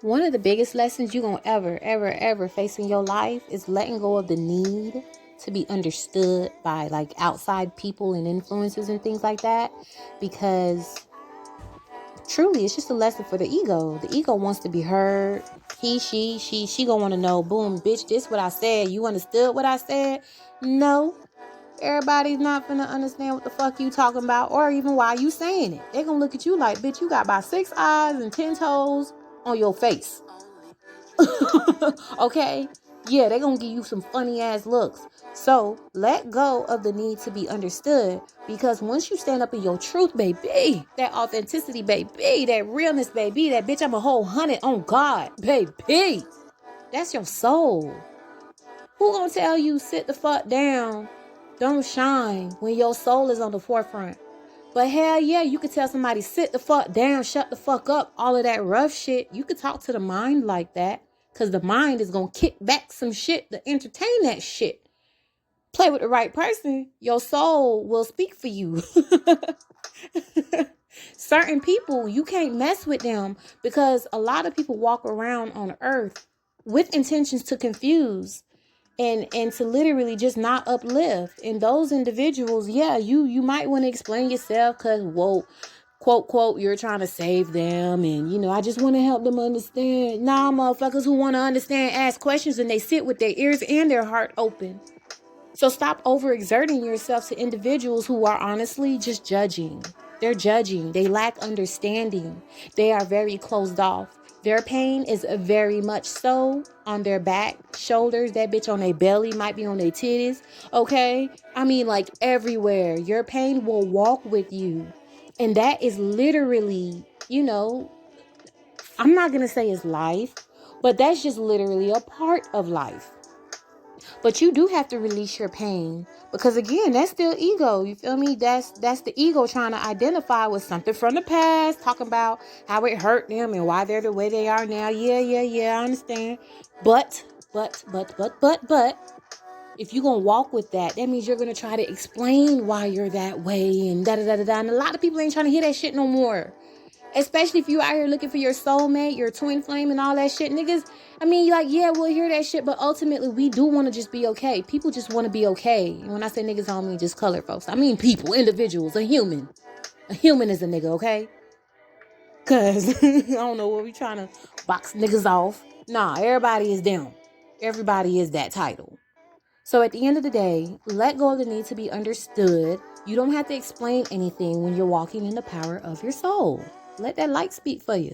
One of the biggest lessons you're going to ever face in your life is letting go of the need to be understood by like outside people and influences and things like that. Because truly, it's just a lesson for the ego. The ego wants to be heard. She gonna want to know, boom, bitch, this what I said. You understood what I said? No. Everybody's not finna understand what the fuck you talking about or even why you saying it. They're gonna look at you like, bitch, you got about 6 eyes and 10 toes on your face. Okay? Yeah, they're gonna give you some funny ass looks. So let go of the need to be understood, because once you stand up in your truth, baby, that authenticity, baby, that realness, baby, that bitch, I'm a whole 100 on God, baby. That's your soul. Who gonna tell you sit the fuck down, don't shine when your soul is on the forefront? But hell yeah, you could tell somebody sit the fuck down, shut the fuck up, all of that rough shit. You could talk to the mind like that, because the mind is going to kick back some shit to entertain that shit. Play with the right person, your soul will speak for you. Certain people, you can't mess with them, because a lot of people walk around on earth with intentions to confuse and to literally just not uplift. And those individuals, yeah, you might want to explain yourself, because whoa, quote, you're trying to save them, and I just want to help them understand. Nah, motherfuckers who want to understand ask questions, and they sit with their ears and their heart open. So stop overexerting yourself to individuals who are honestly just judging. They're judging. They lack understanding. They are very closed off. Their pain is very much so on their back, shoulders. That bitch on their belly, might be on their titties. Okay? I mean, like everywhere. Your pain will walk with you. And that is literally, I'm not going to say it's life, but that's just literally a part of life. But you do have to release your pain, because again, that's still ego. You feel me? That's the ego trying to identify with something from the past, talking about how it hurt them and why they're the way they are now. Yeah, I understand. But, if you're going to walk with that means you're going to try to explain why you're that way and da-da-da-da-da. And a lot of people ain't trying to hear that shit no more. Especially if you out here looking for your soulmate, your twin flame and all that shit. Niggas, I mean, like, yeah, we'll hear that shit, but ultimately we do want to just be okay. People just want to be okay. And when I say niggas, I don't mean just colored folks. I mean people, individuals, a human. A human is a nigga, okay? Because I don't know what we trying to box niggas off. Nah, everybody is them. Everybody is that title. So at the end of the day, let go of the need to be understood. You don't have to explain anything when you're walking in the power of your soul. Let that light speak for you.